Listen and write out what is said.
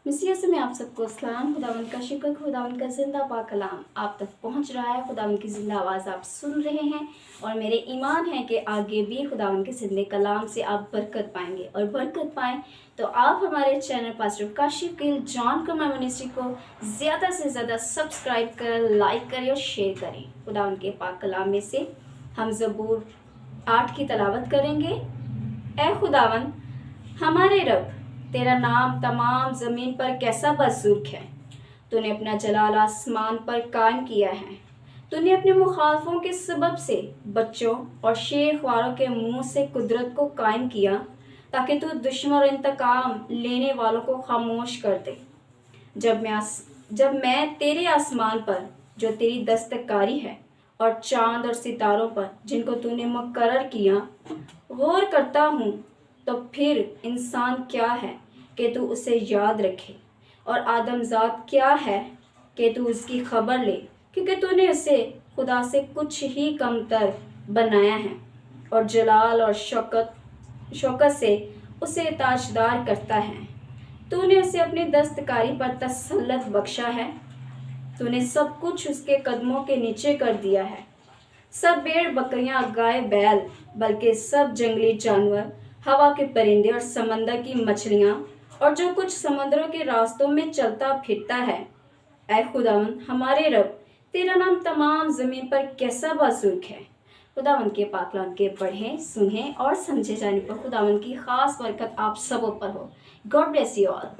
मिसिया से मैं आप सबको सलाम। खुदावंद का शुक्र, खुदावंद का जिंदा पाक कलाम आप तक पहुंच रहा है। खुदावंद की जिंदा आवाज़ आप सुन रहे हैं और मेरे ईमान है कि आगे भी खुदावंद के जिंदे कलाम से आप बरकत पाएंगे और बरकत पाएं तो आप हमारे channel pastor Kashif Gill John कमा मिनिस्ट्री को ज़्यादा से ज़्यादा सब्सक्राइब कर, लाइक करें और शेयर करें। खुदावंद के पाक कलाम में से हम ज़बूर 8 की तलावत करेंगे। ऐ खुदावंद हमारे रब, तेरा नाम तमाम ज़मीन पर कैसा बज़ुर्ग है। तूने अपना जलाल आसमान पर कायम किया है। तूने अपने मुखालफों के सबब से बच्चों और शेरख्वारों के मुंह से कुदरत को कायम किया, ताकि तू दुश्मन और इंतकाम लेने वालों को खामोश कर दे। जब मैं तेरे आसमान पर जो तेरी दस्तकारी है और चांद और सितारों पर जिनको तूने मुकर्रर किया गौर करता हूँ, तो फिर इंसान क्या है कि तू उसे याद रखे, और आदमजात क्या है कि तू उसकी खबर ले, क्योंकि तूने उसे खुदा से कुछ ही कमतर बनाया है और जलाल और शौकत से उसे ताजदार करता है। तूने उसे अपनी दस्तकारी पर तसल्लुत बख्शा है। तूने सब कुछ उसके कदमों के नीचे कर दिया है। सब भेड़ बकरियां, गाय बैल, बल्कि सब जंगली जानवर, हवा के परिंदे और समंदर की मछलियां और जो कुछ समुद्रों के रास्तों में चलता फिरता है। ऐ खुदावंद हमारे रब, तेरा नाम तमाम ज़मीन पर कैसा बज़ुर्ग है। खुदावंद के पाक कलाम के पढ़ें, सुनें और समझे जाने पर खुदावंद की खास बरकत आप सबों पर हो। God bless you all.